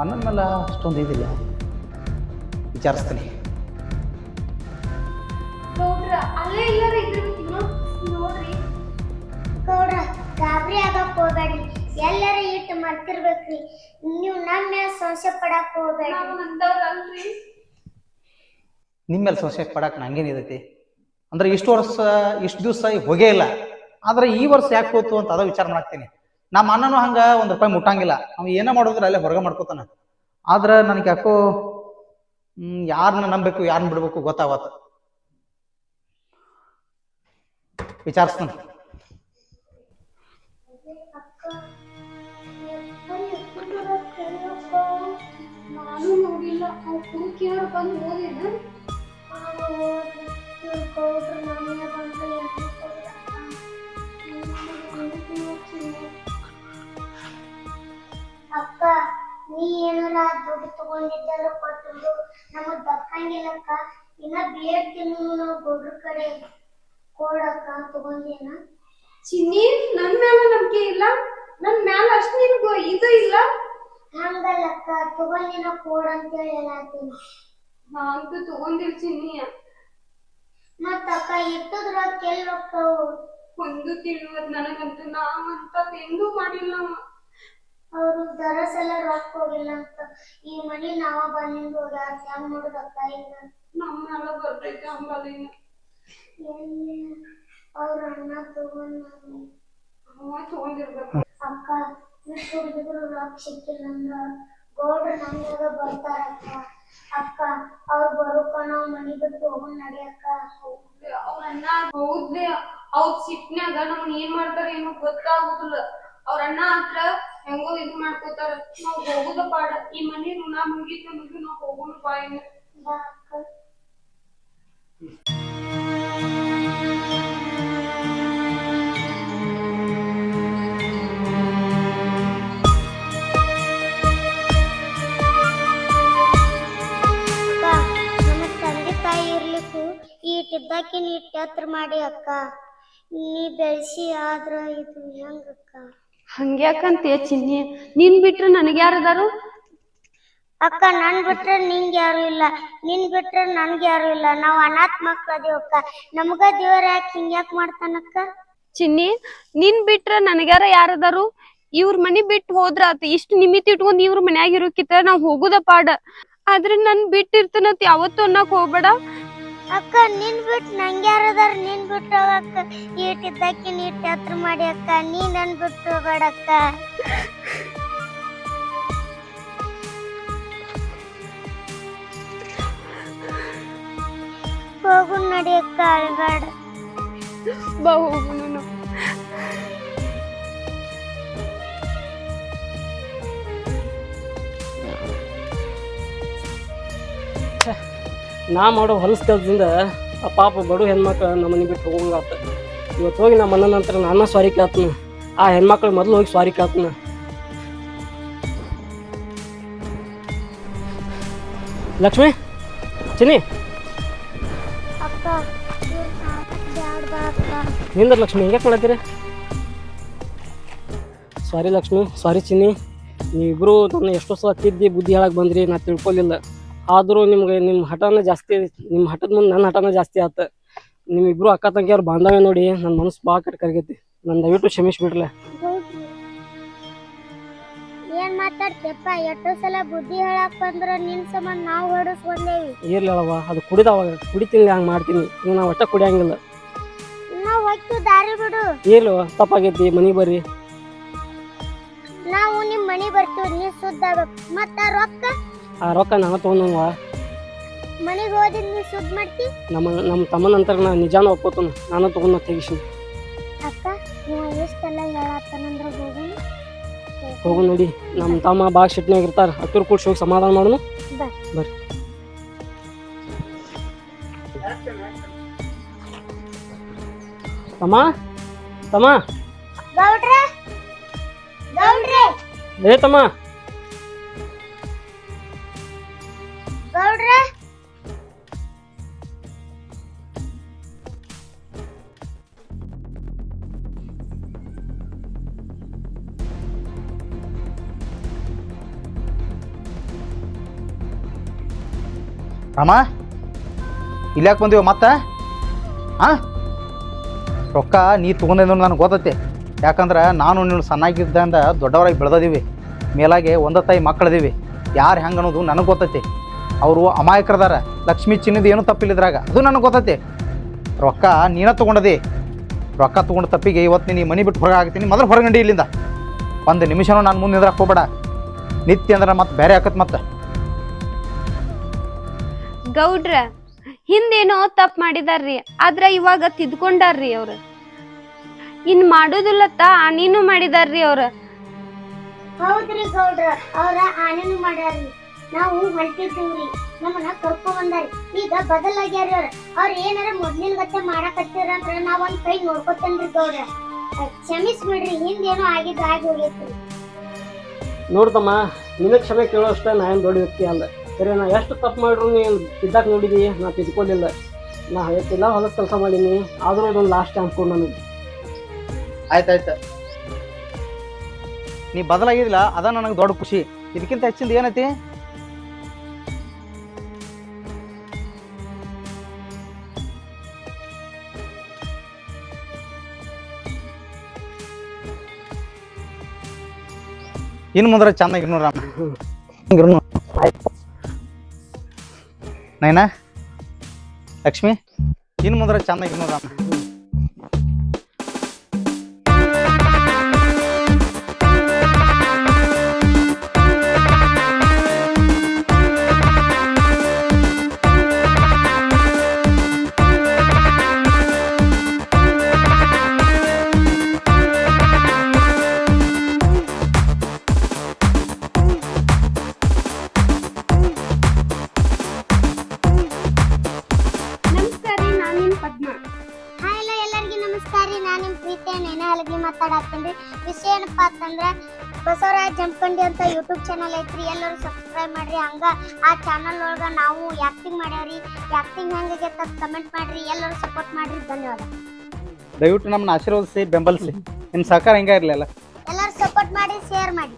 ಅಣ್ಣನ ಮೇಲೆ ಅಷ್ಟೊಂದು ಇದಿಲ್ಲ, ವಿಚಾರಿಸ್ತೀನಿ. ಅಲ್ಲೇ ಎಲ್ಲಾರ ಇದ್ದಿರ್ಬೇಕಿನ್ನು ನೋಡ್ರಿ. ಗೌಡ್ರ ಗಾಬರಿ ಆಗಕ್ ಹೋಗ್ಬೇಡ್ರಿ, ಎಲ್ಲರ ಇಟ್ಟು ಮರ್ತಿರ್ಬೇಕ್ರಿ. ನೀವು ನಮ್ಮ ಮೇಲೆ ಸಂಶಯ ಪಡಕ್ ಹೋಗ್ಬೇಡ್ರಿ. ಅಂತವ್ರಲ್ರಿ. ನಿಮ್ಮ ಮೇಲೆ ಸಂಶಯ ಪಡಕ್ಕೆ ನಂಗೇನಿದೈತಿ? ಅಂದ್ರೆ ಇಷ್ಟು ದಿವಸ ಹೋಗೇ ಇಲ್ಲ, ಆದ್ರೆ ಈ ವರ್ಷ ಯಾಕೆ ಹೋತು ಅಂತ ಅದ ವಿಚಾರ ಮಾಡ್ತೀನಿ. ನಮ್ಮ ಅಣ್ಣನೂ ಹಂಗ ₹1 ಮುಟ್ಟಂಗಿಲ್ಲ, ಅವ ಏನೋ ಮಾಡೋದ್ರ ಅಲ್ಲೇ ಹೊರಗೆ ಮಾಡ್ಕೋತಾನ. ಆದ್ರೆ ನನಗೆ ಯಾಕೋ ಯಾರನ್ನ ನಂಬೇಕು ಯಾರನ್ನ ಬಿಡ್ಬೇಕು ಗೊತ್ತಾಗತ್ತ. ವಿಚಾರಿಸ್ತಾನ. ನಾನು ನೋಡಿಲ್ಲ, ಅವ್ರು ಕುಡುಕಿಯವ್ರು ಬಂದು ಹೋದೇನ? ಅಕ್ಕ, ನೀ ಏನಾರ ದುಡ್ಡು ತಗೊಂಡಿದ್ದಲ್ಲ ಕೊಟ್ಟು ನಮಗ್ ದಕ್ಕಂಗಿಲ್ಲಕ್ಕ. ಇನ್ನ ಬೇಡ್ತೀನಿ ನಾವು ಗೌಡ್ರ ಕಡೆ ಕೊಡಕ್ಕ. ತಗೊಂಡೇನ? ಚಿನ್ನಿ, ನನ್ ಮ್ಯಾಲ ನಂಬಿಕೆ ಇಲ್ಲ, ನನ್ ಮ್ಯಾಲ ಅಷ್ಟು ನಿನ್ಗೂ ಇದು ಇಲ್ಲ. ಹಂಗಲ್ಲಕ್ಕ, ತಗೊಂಡಿನ ಕೊಡ ಅಂತ ಹೇಳಿ ಹೇಳತ್ತೀನಿ. ನಾಂತೂ ತಗೊಂಡಿಲ್ ಚಿನ್ನಿ. ಮತ್ತ ಅಕ್ಕ ಇಟ್ಟದ್ರ ಕೆಲ್ ಹೋಗ್ತಾವು. ಒಂದು ತಿಳಿವದ್ ನನಗಂತೂ, ನಾವಂತ ಎಂದೂ ಮಾಡಿಲ್ಲ. ಅವ್ರು ದರಸಲ ರೊಕ್ಕ ಹೋಗಿಲ್ಲ ಅಂತ ಈ ಮನಿ ನಾವ ಬಂದಿಂದ ಹೋಗ್ಯಾರ. ಹೆಂಗ್ ಮಾಡುದಕ್ಕ ಈಗ? ನಮ್ಮೆಲ್ಲ ಬರ್ತೈತೆ ಹಂಗಲಿನ. ಅವ್ರ ಅಣ್ಣ ತಗೊಂಡ್ ತಗೊಂಡಿರ್ಬೇಕು. ಅಕ್ಕ, ಇಷ್ಟು ಹುಡುಗರು ರೊಕ್ಕ ಸಿಕ್ಕಿಲ್ಲ ಅಂದ್ರ ಗೌಡ್ರ ನಮ್ದಾಗ ಬರ್ತಾರಕ್ಕ. ಅಕ್ಕ, ಅವ್ರು ಬರೋಕ ನಾವ್ ಮನಿ ಬಿಟ್ಟು ಹೋಗೋಣ ನಡಿಯಕ್ಕ. ಅವ್ರ ಅಣ್ಣ ಹೌದ್ಲೆ, ಅವ್ರ ಸಿಟ್ನ್ಯಾಗ ನಮ್ಮನ್ ಏನ್ ಮಾಡ್ತಾರ ಏನೋ ಗೊತ್ತಾಗುದಿಲ್ಲ. ಅವ್ರ ಅಣ್ಣ ಹತ್ರ ಹೆಂಗೋ ಇದು ಮಾಡ್ಕೋತಾರ. ನಾವ್ ಹೋಗುದ ಪಾಡ. ಈ ಮನಿ ಋಣ ಮುಗಿತ ನಮಗೆ, ನಾವ್ ಹೋಗೋಣ ಬಾಯಿನ. ಬಾ ಅಕ್ಕ. ನಮ್ಮ ತಂದೆ ತಾಯಿ ಇರ್ಲಿಕ್ಕೂ ಈಟಿದ್ದಾಕಿನ ಇಟ್ಟು ಎತ್ತರ ಮಾಡಿ ಅಕ್ಕ. ನೀ ಬೆಳೆಸಿ ಆದ್ರ ಇದು ಹೆಂಗಕ್ಕ? ಹಂಗ್ಯಾಕಂತೆ ಚಿನ್ನಿ, ನೀನ್ ಬಿಟ್ರೆ ನನಗೆ ಯಾರದಾರು? ಅಕ್ಕ, ನನ್ ಬಿಟ್ರೆ ನಿಂಗೆ ಯಾರು ಇಲ್ಲ, ನಿನ್ ಬಿಟ್ರೆ ನನ್ಗೆ ಯಾರು ಇಲ್ಲ. ನಾವ್ ಅನಾಥ ಮಕ್ಳು ಅದೇವಕ್ಕ. ನಮ್ಗ ದೇವ್ರ ಯಾಕೆ ಹಿಂಗ್ಯಾಕ್ ಮಾಡ್ತಾನಕ್ಕ? ಚಿನ್ನಿ, ನಿನ್ ಬಿಟ್ರೆ ನನಗ್ಯಾರ ಯಾರದಾರು? ಇವ್ರ ಮನಿ ಬಿಟ್ಟು ಹೋದ್ರ ಆತ. ಇಷ್ಟು ನಿಮಿತಿ ಇಟ್ಕೊಂಡ್ ಇವ್ರ ಮನ್ಯಾಗ ಇರೋಕಿತ್ತ ನಾವ್ ಹೋಗುದ ಪಾಡ. ಆದ್ರೆ ನನ್ ಬಿಟ್ಟಿರ್ತನತ್ ಯಾವತ್ತು ಅನ್ನಕ್ ಹೋಗ್ಬೇಡ. ಅಕ್ಕ, ನಿನ್ ಬಿಟ್ಟು ನಂಗೆ ಯಾರದಾರ? ನಿನ್ ಬಿಟ್ಟು ಹೋಗಕ್ಕ. ಈಟಿದ್ದಾಕಿನ ಇಟ್ಟು ಎತ್ತರ ಮಾಡಿ ಅಕ್ಕ. ನೀ ನನ್ ಬಿಟ್ಟು ಹೋಗ್ಬೇಡಕ್ಕ. ಹೋಗು ನಡಿಯಕ್ಕ, ಅಳ್ಬೇಡ. ಬಾ ಹೋಗುನು. ನಾ ಮಾಡೋ ಹೊಲಸು ಕೆಲಸದಿಂದ ಆ ಪಾಪ ಬಡು ಹೆಣ್ಮಕ್ಳು ನಮ್ಮ ಮನೆ ಬಿಟ್ಟು ಹೋಗಂಗಾತ. ಇವತ್ತು ಹೋಗಿ ನಮ್ಮ ಅಣ್ಣ ನಂತರ ನಾನು ಸ್ವಾರಿ ಕೇಳ್ತೀನಿ. ಆ ಹೆಣ್ಮಕ್ಳು ಮೊದಲು ಹೋಗಿ ಸ್ವಾರಿ ಕೇಳ್ತೀನಿ. ಲಕ್ಷ್ಮಿ, ಚಿನ್ನಿ, ಅಕ್ಕ, ಬ್ಯಾಡ ಬಾ ಅಕ್ಕ. ನಿಂದ್ರ ಲಕ್ಷ್ಮಿ, ಹಿಂಗ್ಯಾಕೆ ಮಾಡತ್ತೀರಿ? ಸಾರಿ ಲಕ್ಷ್ಮಿ, ಸಾರಿ ಚಿನ್ನಿ. ನೀವಿಬ್ಬರು ನನ್ನ ಎಷ್ಟೋ ಸಲ ತಿದ್ದಿ ಬುದ್ಧಿ ಹೇಳಕ್ಕೆ ಬಂದ್ರಿ, ನಾ ತಿಳ್ಕೊಲಿಲ್ಲ. ಆದರೂ ನಿಮ್ಗೆ ನಿಮ್ಮ ಹಠನ ಜಾಸ್ತಿ, ನಿಮ್ಮ ಹಠದ ಮುಂದೆ ನನ್ನ ಹಠನ ಜಾಸ್ತಿ ಆಯ್ತು. ನಿಮ್ಮಿಬ್ರು ಅಕ್ಕ ತಂಗಿಯವ್ರು ಬಾಂಧವ್ಯ ನೋಡಿ ನನ್ನ ಮನಸ್ಸು ಭಾಳ ಕೆಟ್ಟ ಕರಗೈತಿ. ನನ್ನ ದಯವಿಟ್ಟು ಕ್ಷಮಿಸ್ಬಿಡ್ಲೆ. ಏನ್ ಮಾತಾಡ್ತೇಪ್ಪ? ಎಷ್ಟೋ ಸಲ ಬುದ್ಧಿ ಹೇಳಕ್ ಬಂದ್ರ ನಿನ್ ಸಂಬಂಧ ನಾವು ಹೊಡಿಸ್ಕೊಂಡೇವಿ. ಇರ್ಲಿ ಅಳವ, ಅದು ಕುಡಿದವಾಗ ಕುಡಿತೀನಿ, ಹಂಗೆ ಮಾಡ್ತೀನಿ. ಈಗ ನಾ ಒಟ್ಟ ಕುಡಿಯಂಗಿಲ್ಲ. ನಾವ್ ಹೊತ್ತು ದಾರಿ ಬಿಡು. ಇರ್ಲಿ, ತಪ್ಪಾಗೈತಿ, ಮನೆಗೆ ಬರ್ರಿ. ನಾವು ನಿಮ್ ಮನಿ ಬರ್ತೀವಿ, ನೀ ಸುದ್ದ ಆಗ್ಬೇಕು. ಮತ್ತ ಆ ರೊಕ್ಕ ನಾನು ತೊಗೊಂಡವ. ಮನಿಗ್ ಹೋದಿದ್ ನೀ ಸುದ್ದ ಮಾಡ್ತಿ. ನಮ್ಮ ತಮ್ಮನ ನಂತರ ನಾ ನಿಜಾನ ಒಪ್ಕೋತಾನ, ನಾನು ತೊಗೊಂಡು ತೆಗಿಸಿ. ಅಕ್ಕ, ನೀವು ಎಷ್ಟೆಲ್ಲ ಹೇಳತ್ತಾನಂದ್ರ ಹೋಗು ನೋಡಿ. ನಮ್ಮ ತಮ್ಮ ಭಾಳ ಸಿಟ್ನಾಗ ಇರ್ತಾರ, ಹತ್ತಿರ ಕೂಡ್ಸಿ ಹೋಗಿ ಸಮಾಧಾನ ಮಾಡೋಣ. ಬರ್ರಿ. ತಮ್ಮ, ತಮ್ಮ, ಗೌಡ್ರೆ, ಗೌಡ್ರೆ, ಏ ತಮ್ಮ, ಗೌಡ್ರೆ. ರಾಮ ಇಲ್ಯಾಕೆ ಬಂದೀವ ಮತ್ತೆ ಹಾಂ ರೊಕ್ಕ ನೀ ತೊಗೊಂಡಿದ್ದು ನನಗೆ ಗೊತ್ತೈತಿ. ಯಾಕಂದ್ರೆ ನಾನು ನೀನು ಸಣ್ಣಾಗಿದ್ದಂದ ದೊಡ್ಡವರಾಗಿ ಬೆಳೆದೀವಿ. ಮೇಲಾಗೆ ಒಂದ ತಾಯಿ ಮಕ್ಕಳದೀವಿ. ಯಾರು ಹೆಂಗೆ ಅನ್ನೋದು ನನಗೆ ಗೊತ್ತೈತಿ. ಅವರು ಅಮಾಯಕರದಾರ. ಲಕ್ಷ್ಮೀ ಚಿನ್ನದ ಏನೂ ತಪ್ಪಿಲ್ಲಿದ್ರಾಗ ಅದು ನನಗೆ ಗೊತ್ತೈತಿ. ರೊಕ್ಕ ನೀನ ತೊಗೊಂಡದಿ. ರೊಕ್ಕ ತೊಗೊಂಡು ತಪ್ಪಿಗೆ ಇವತ್ತು ನೀನು ಮನೆ ಬಿಟ್ಟು ಹೊರಗೆ ಆಗ್ತೀನಿ. ಮೊದಲು ಹೊರಗಂಡಿ ಇಲ್ಲಿಂದ ಒಂದು ನಿಮಿಷನೂ ನಾನು ಮುಂದೆ ನಿಂದ್ರಕ್ಕೆ ಹೋಗ್ಬೇಡ. ನಿತ್ಯ ಅಂದ್ರೆ ಮತ್ತೆ ಬೇರೆ ಆಕತ್ ಮತ್ತೆ. ಗೌಡ್ರ ಹಿಂದೇನೋ ತಪ್ಪು ಮಾಡಿದಾರ್ರಿ, ಆದ್ರ ಇವಾಗ ತಿದ್ಕೊಂಡಾರ್ರಿ ಅವ್ರು. ಇನ್ ಮಾಡೋದಿಲ್ಲತ್ತ ಆಣಿನೂ ಮಾಡಿದಾರ್ರಿ ಅವ್ರ. ಹೌದ್ರಿ ಗೌಡ್ರ, ಅವ್ರ ಆನೇನು ಮಾಡ್ಯಾರ್ರಿ. ನಾವು ಹೊಂಟಿದ್ದೀವ್ರಿ, ನಮ್ಮನ್ನ ಕರ್ಕೊಂಡ್ ಬಂದಾರಿ. ಈಗ ಬದಲಾಗ್ಯಾರಿ ಅವ್ರ ಏನಾರ ಮೊದ್ಲಿನ ಗತ್ತೆ ಮಾಡಾಕತ್ತೀರ ಅಂದ್ರ ನಾವ್ ಒಂದ್ ಕೈ ನೋಡ್ಕೊತೇನ್ರಿ ಗೌಡ್ರ. ಕ್ಷಮಿಸ್ಬಿಡ್ರಿ, ಹಿಂದೇನೋ ಆಗಿದ್ದು ಆಗಿ ಹೋಗೈತ್ರಿ. ನೋಡ್ತಮ್ಮ, ನಿನಗೆ ಕ್ಷಮೆ ಕೇಳೋಷ್ಟ ನಾ ಏನು ದೊಡ್ಡ ವ್ಯಕ್ತಿ ಅಲ್ಲ. ಸರಿ, ನಾ ಎಷ್ಟು ತಪ್ಪು ಮಾಡ್ರು ನೀನು ತಿದ್ದಾಕ ನೋಡಿದಿ, ನಾ ತಿದ್ಕೊಳ್ಳಿಲ್ಲ. ನಾ ಎಲ್ಲ ಹೊಲದ ಕೆಲಸ ಮಾಡೀನಿ, ಆದರೂ ಇದೊಂದು ಲಾಸ್ಟ್ ಚಾನ್ಸ್ ಕೊಡು ನನಗೆ. ಆಯ್ತಾಯ್ತು, ನೀ ಬದಲಾಗಿದಿಲ್ಲ ಅದ ನನಗೆ ದೊಡ್ಡ ಖುಷಿ. ಇದಕ್ಕಿಂತ ಹೆಚ್ಚಿಂದ ಏನೈತಿ? ಇನ್ನು ಮುಂದ್ರೆ ಚಂದಾಗಿರ್ನು ರಾಮ. ನೈನಾ ಲಕ್ಷ್ಮಿ, ಇನ್ನು ಮುಂದ್ರೆ ಚಂದಾಗಿರ್ನು ರಾಮ. ಮಾತಾಡತ್ತೀನಿ. ವಿಷಯ ಏನಪ್ಪಾ ಅಂತಂದ್ರ ಬಸವರಾಜ್ ಜಂಪಂಡಿ ಅಂತ ಯೂಟ್ಯೂಬ್ ಚಾನಲ್ ಐತ್ರಿ, ಎಲ್ಲರೂ ಸಬ್ಸ್ಕ್ರೈಬ್ ಮಾಡ್ರಿ. ಹಂಗ ಆ ಚಾನಲ್ ಒಳಗ ನಾವು ಆಕ್ಟಿಂಗ್ ಮಾಡ್ಯಾವ್ರಿ. ಆಕ್ಟಿಂಗ್ ಹೆಂಗಾಗೈತೆ ಅಂತ ಕಮೆಂಟ್ ಮಾಡ್ರಿ, ಎಲ್ಲರೂ ಸಪೋರ್ಟ್ ಮಾಡ್ರಿ. ಧನ್ಯವಾದ. ದಯವಿಟ್ಟು ನಮ್ಮನ್ನ ಆಶೀರ್ವದಿಸಿ ಬೆಂಬಲಿಸಿ. ನಿಮ್ಮ ಸಹಕಾರ ಹಿಂಗ ಇರಲಿಲ್ಲ. ಎಲ್ಲರೂ ಸಪೋರ್ಟ್ ಮಾಡಿ, ಶೇರ್ ಮಾಡಿ.